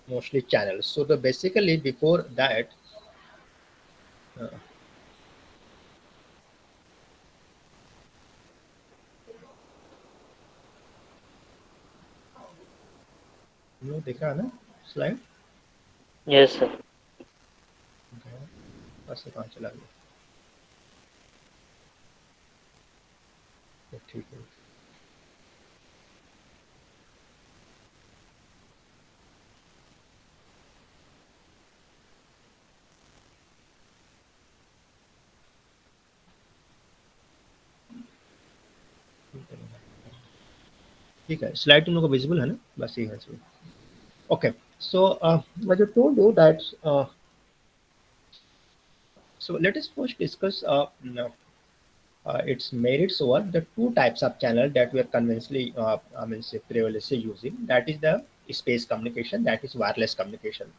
mostly channels. So the basically before that, uh, देखा है ना स्लाइड? Yes, sir. बस कहाँ चला गया? तो ठीक है, ठीक है, स्लाइड तुम लोग को विजिबल है ना? बस ये है। Okay, so I just told you that so let us first discuss its merits over the two types of channel that we are conventionally I mean say previously using. That is the space communication, that is wireless communication.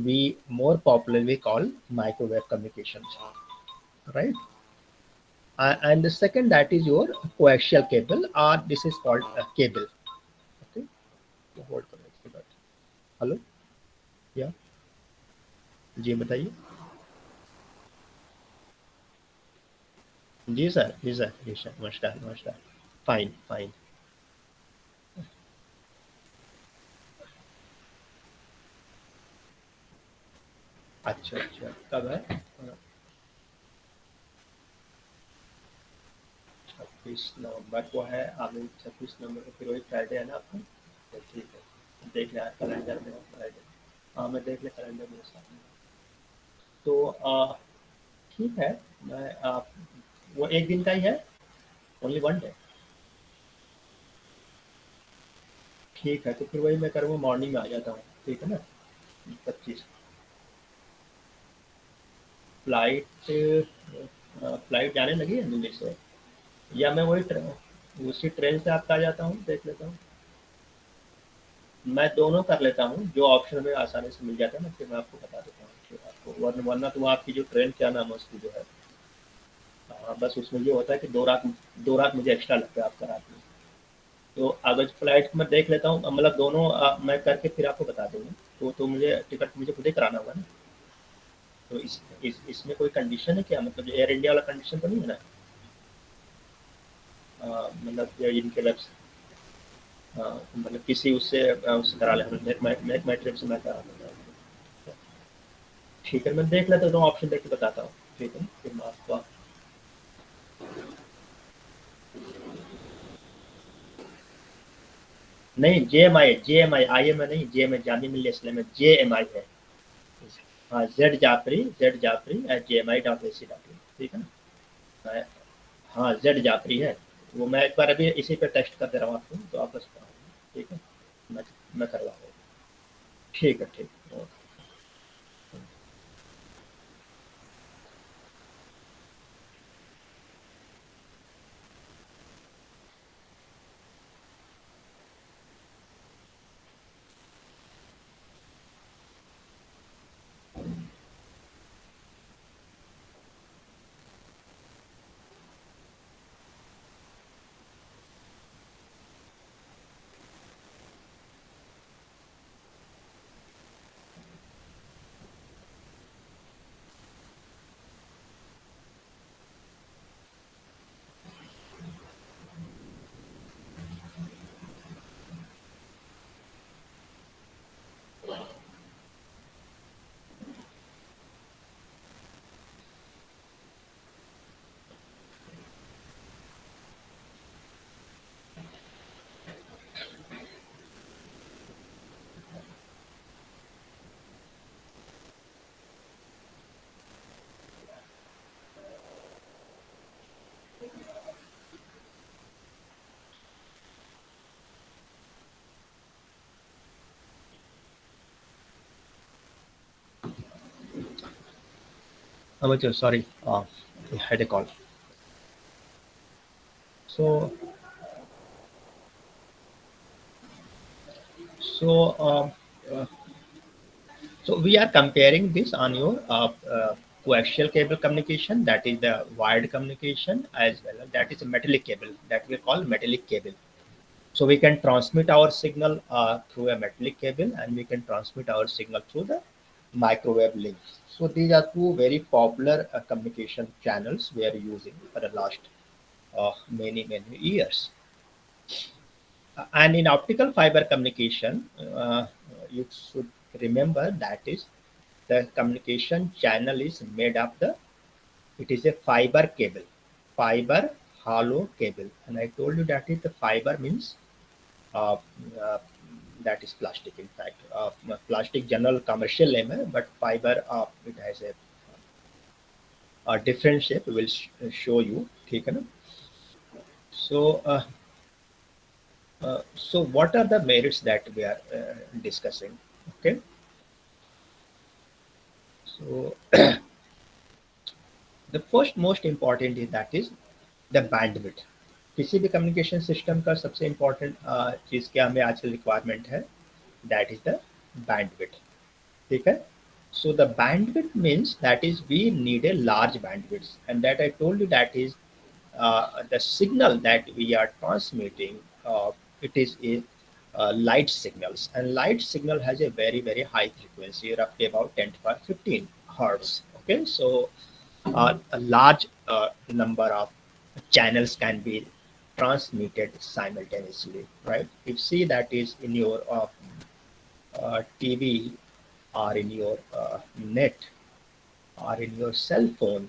We more popularly call microwave communications, right? And the second, that is your coaxial cable, or this is called cable. Okay, तो hold करो एक second. Hello, या जी बताइए। जी sir, जी sir, जी sir, नमस्कार नमस्कार। Fine fine. अच्छा अच्छा, कब है? 26 नवंबर को है, आगे 26 नवंबर को फिर वही फ्राइडे है ना आपका? तो ठीक है, देख लिया कैलेंडर में फ्राइडे। हाँ मैं देख लिया कैलेंडर मेरे सामने। तो ठीक है, मैं वो एक दिन का ही है, ओनली वन डे। ठीक है, तो फिर वही मैं करूँगा, मॉर्निंग में आ जाता हूँ, ठीक है ना? 25 फ्लाइट, फ्लाइट जाने लगी है दिल्ली से, या मैं वही ट्रेन, उसी ट्रेन से आपका आ जाता हूँ, देख लेता हूँ। मैं दोनों कर लेता हूँ, जो ऑप्शन में आसानी से मिल जाता है ना, फिर मैं आपको बता देता हूँ फिर आपको, वरना वरना तो आपकी जो ट्रेन क्या नाम है उसकी जो है, बस उसमें ये होता है कि 2 रात मुझे एक्स्ट्रा लगता है आपका रात में। तो अगर फ्लाइट में देख लेता हूँ, मतलब दोनों मैं करके फिर आपको बता दूंगा। तो मुझे टिकट मुझे खुद ही कराना होगा ना? तो इसमें कोई कंडीशन है क्या, मतलब एयर इंडिया वाला कंडीशन तो नहीं है ना? मतलब ये इनके मतलब किसी उससे करा लें, मैं ट्रिप से मैं करा लूँगा। ठीक है, मैं देख लेता हूँ, तो ऑप्शन देख के बताता हूँ, ठीक है? फिर मैं आपको नहीं, जे एम आई आई एम नहीं, जे एम आई जानी मिली इसलिए में जे एम आई है। हाँ, जेड जाफरी @gmi.ac.in, ठीक है ना? हाँ, जेड जाफरी है। वो मैं एक बार अभी इसी पे टेस्ट कर दे रहा हूँ आपको, तो आप बस, ठीक है? मैं मैं करवा दूँगा। ठीक है, ठीक है, okay. Sorry, I had a call. So, so, uh, so we are comparing this on your coaxial cable communication, that is the wired communication, as well as that is a metallic cable that we call metallic cable. So we can transmit our signal through a metallic cable, and we can transmit our signal through the microwave link. So these are two very popular communication channels we are using for the last many years. And in optical fiber communication, you should remember that is the communication channel is made of the, it is a fiber cable, fiber hollow cable. And I told you that is the fiber means uh, uh, that is plastic. In fact, plastic general commercial name है, but fiber it has a different shape. We will show you. ठीक है ना? So so what are the merits that we are discussing? Okay, so the first most important is that is the bandwidth. किसी भी communication system का सबसे important चीज़ क्या हमें आजकल रिक्वायरमेंट है, दैट इज द बैंडविड्थ. ठीक है. So the bandwidth means that is we need a large bandwidth, and that I told you that is the signal that we are transmitting. It is a light signals, and light signal has a very high frequency, roughly about 10 to the power 15 hertz. Okay, so a large number of channels can be transmitted simultaneously, right? If you see that is in your TV or in your net or in your cell phone,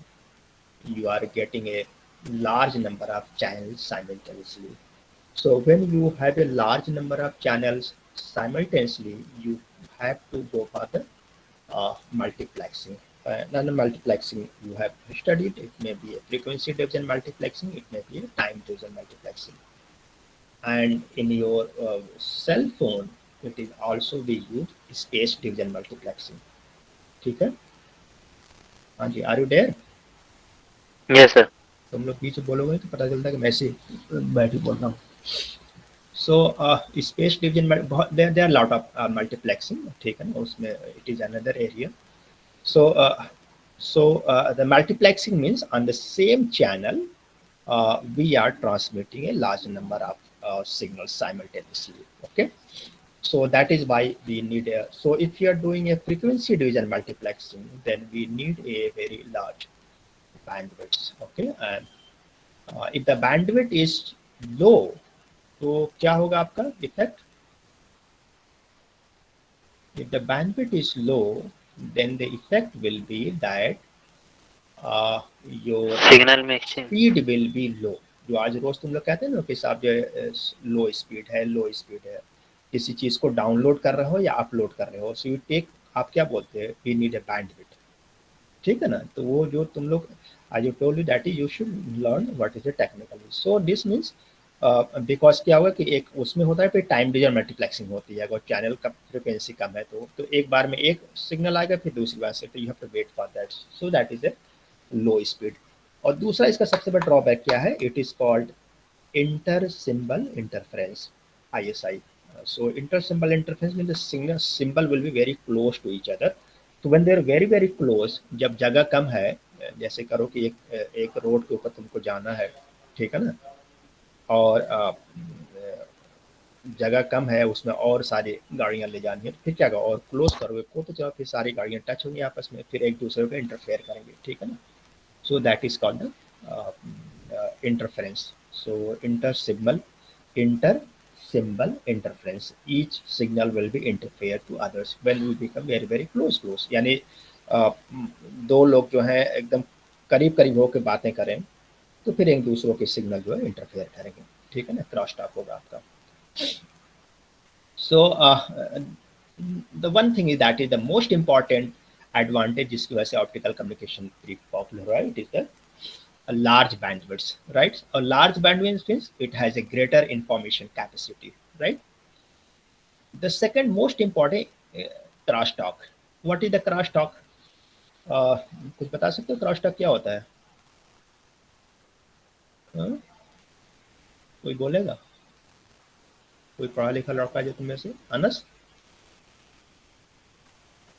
you are getting a large number of channels simultaneously. So when you have a large number of channels simultaneously, you have to go for the multiplexing. Non-multiplexing you have studied. It may be a frequency division multiplexing. It may be a time division multiplexing. And in your cell phone, it is also we use space division multiplexing. ठीक है. हाँ जी, are you there? Yes, sir. तुम लोग बीच में बोलोगे तो पता चलता है कि मैं ऐसे बैठ के बोल रहा हूँ. सो स्पेस डिवीजन में बहुत there are lot of multiplexing. ठीक है ना, उसमें it is another area. So the multiplexing means on the same channel we are transmitting a large number of signals simultaneously. Okay, so that is why we need a, so if you are doing a frequency division multiplexing, then we need a very large bandwidth. Okay, and if the bandwidth is low, तो क्या होगा आपका effect? If the bandwidth is low, then the effect will be that your Signal में exchange. speed will be low. जो आज रोज तुम लोग कहते हैं ना कि साहब जो लो स्पीड है, लो स्पीड है, किसी चीज को डाउनलोड कर रहे हो या अपलोड कर रहे हो, सो यू टेक, आप क्या बोलते हैं, वी नीड ए बैंडविड्थ. ठीक है ना. तो वो जो तुम लोग, I you told you that you should learn what is the technical. So this means because क्या होगा कि एक उसमें होता है, फिर टाइम डिवीजन मल्टीप्लेक्सिंग होती है. अगर चैनल का फ्रिक्वेंसी कम है तो एक बार में एक सिग्नल आएगा, फिर दूसरी बार से, तो you have to wait for that. So that is a low speed. और दूसरा इसका सबसे बड़ा ड्रॉबैक क्या है, it is called inter symbol interference, ISI. So inter symbol interference means the signal symbol will be very close to each other. तो when they are very close, जब जगह कम है, जैसे करो कि एक रोड के ऊपर तुमको जाना है, ठीक है ना, और जगह कम है, उसमें और सारी गाड़ियां ले जानी है, तो फिर क्या करो, और क्लोज करोगे को तो चलो फिर सारी गाड़ियां टच होंगी आपस में, फिर एक दूसरे को इंटरफेयर करेंगे. ठीक है ना. So that is called the interference. So inter symbol interference. Each signal will be interfered to others when we become very close. यानी दो लोग जो हैं एकदम करीब होकर बातें करें, तो फिर एक दूसरों के सिग्नल जो है इंटरफेयर करेंगे. ठीक है ना, क्रॉस टॉक होगा आपका. So the one thing is that is the most important advantage जिसकी वजह से ऑप्टिकल कम्युनिकेशन पॉपुलर है, it is the a large bandwidth, right? A large bandwidth means it has a greater information capacity, right? The second most important crosstalk. What is the crosstalk? कुछ बता सकते हो crosstalk क्या होता है? कोई बोलेगा? कोई पढ़ा लिखा लड़का जो तुम में से? Anas?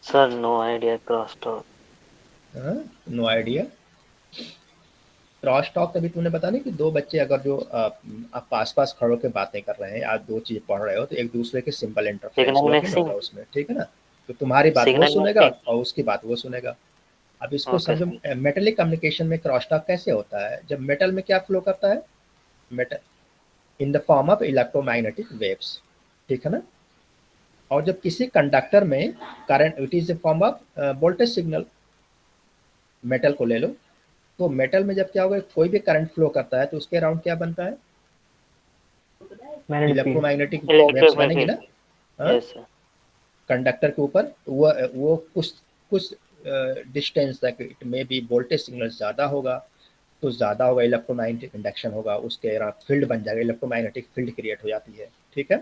Sir, no idea crosstalk. No idea. Cross talk अभी तूने बता नहीं कि दो बच्चे अगर जो आप पास पास खड़े होकर बातें कर रहे हैं, आप दो चीज पढ़ रहे हो, तो एक दूसरे के सिंपल इंटरफेरेंस सिग्नल वर्किंग होगा मिक्सिंग। उसमें, ठीक है ना। तो तुम्हारी बात वो सिग्नल सुनेगा मिक्सिंग। और उसकी बात वो सुनेगा। अब इसको ओके समझो, सर। मेटलिक कम्युनिकेशन में क्रॉस टॉक कैसे होता है, जब मेटल में क्या फ्लो करता है, metal in the form of electromagnetic waves, ठीक है ना। और जब किसी कंडक्टर में current, it is a form of voltage signal, metal को ले लो, तो मेटल में जब क्या होगा, कोई भी करंट फ्लो करता है तो उसके अराउंड क्या बनता है, magnetic field. Electromagnetic waves electric बनेंगी फील्ड। ना। हाँ? Yes sir. कंडक्टर के ऊपर वो कुछ कुछ डिस्टेंस तक, इट में भी वोल्टेज सिग्नल ज़्यादा होगा, तो ज़्यादा होगा इलेक्ट्रोमैग्नेटिक इंडक्शन होगा, उसके अराउंड फील्ड बन जाएगा, इलेक्ट्रोमैग्नेटिक फील्ड क्रिएट हो जाती है, ठीक है।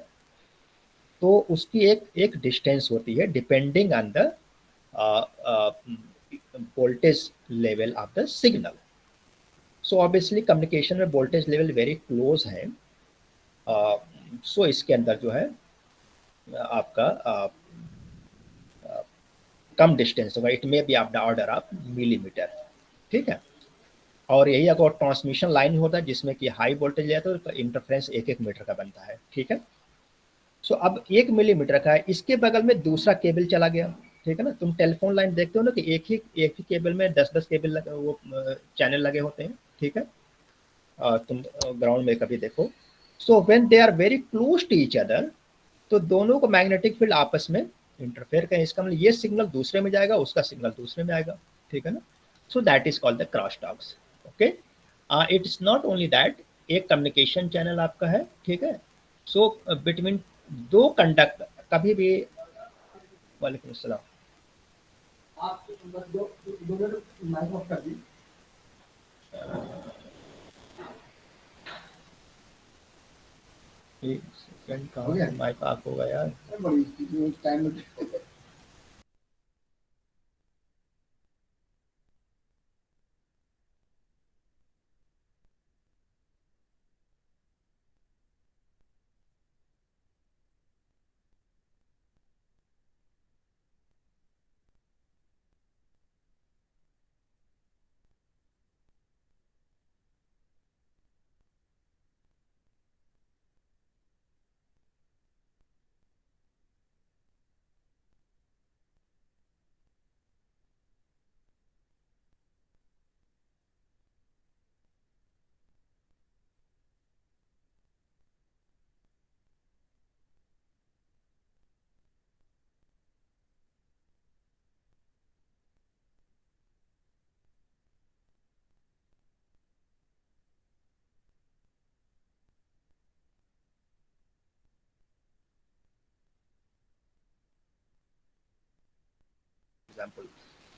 तो उसकी एक एक डिस्टेंस होती है depending on the voltage level of the signal. So obviously communication में वोल्टेज लेवल वेरी क्लोज है। सो इसके अंदर जो है आपका कम डिस्टेंस होगा, it may be of the order of millimetre, ठीक है। और यही अगर ट्रांसमिशन लाइन होता है जिसमें कि हाई वोल्टेज लेता है तो इंटरफ्रेंस 1-1 मीटर का बनता है, ठीक है। सो अब 1 मिलीमीटर का है, इसके बगल में दूसरा केबल चला गया, ठीक है ना। तुम टेलीफोन लाइन देखते हो ना कि एक ही केबल में 10-10 केबल लगे, वो चैनल लगे होते हैं, ठीक है। तुम ग्राउंड में कभी देखो। So when they are very close to each other, तो दोनों को मैग्नेटिक फील्ड आपस में इंटरफेयर करें, इसका मतलब ये सिग्नल दूसरे में जाएगा, उसका सिग्नल दूसरे में आएगा, ठीक है ना। So that is called the cross talks. Okay, it is not only that, एक कम्युनिकेशन चैनल आपका है, ठीक है। सो बिटवीन दो कंडक्ट कभी भी, वालेकुम अस्सलाम, आप बस दो मिनट माइक ऑफ कर दी। एक सेकंड, कहाँ से माइक ऑफ होगा यार, बड़ी टाइम। एग्जाम्पल,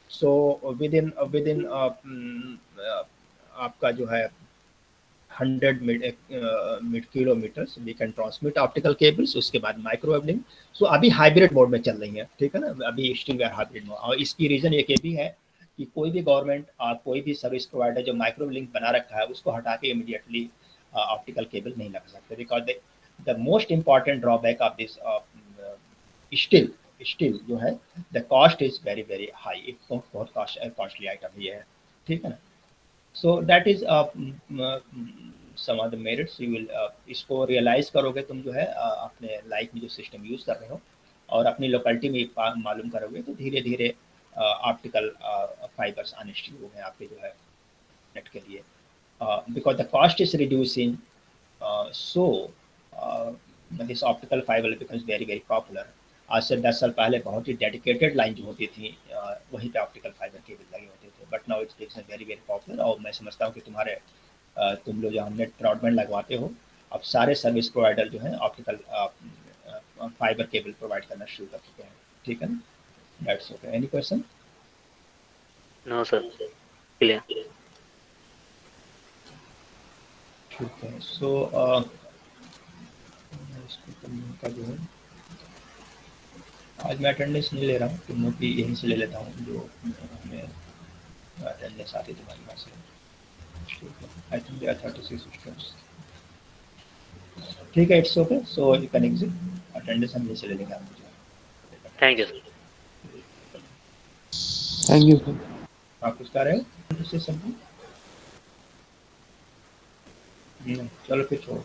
सो विदिन आपका जो है 100 mid kilometres we can transmit optical cables, उसके बाद माइक्रोवेव लिंक। सो अभी हाइब्रिड मोड में चल रही है, ठीक है ना, अभी स्टिल हाइब्रिड मोड। और इसकी रीजन एक ये भी है कि कोई भी गवर्नमेंट और कोई भी सर्विस प्रोवाइडर जो माइक्रोवेव लिंक बना रखा है उसको हटा के इमीडिएटली ऑप्टिकल केबल नहीं लगा सकते, because the most important drawback of this still still जो है, the cost is very very high, एक बहुत कॉस्टली आइटम ये है, ठीक है ना। So that is some of the merits you will, इसको रियलाइज करोगे तुम जो है अपने लाइफ में जो सिस्टम यूज कर रहे हो, और अपनी लोकेलिटी में मालूम करोगे, तो धीरे धीरे ऑप्टिकल फाइबर्स आने शुरू हो गए आपके जो है नेट के लिए, because the cost is reducing. So this optical fibre becomes very very popular. आज से 10 साल पहले बहुत ही डेडिकेटेड लाइन जो होती थी, वहीं पे ऑप्टिकल फाइबर केबल लगे होते थे, but now it's become very very popular. और मैं समझता हूँ कि तुम लोग जो नेट ब्रॉडबैंड लगवाते हो, अब सारे सर्विस प्रोवाइडर जो हैं ऑप्टिकल फाइबर केबल प्रोवाइड करना शुरू कर चुके हैं, ठीक है ना। That's okay, any question? No sir, clear. ठीक है। सो इसको करने का जो है, आज मैं अटेंडेंस नहीं ले रहा हूँ, तुम लोग की यहीं से ले लेता हूँ जो मैं अटेंडेंस आती तुम्हारी पास से, ठीक है। I think there are 36 students, ठीक है, it's okay. So you can exit, attendance हम यहीं से ले लेंगे आप मुझे। Thank you sir. Thank you sir. आप कुछ कह रहे हो? चलो फिर छोड़।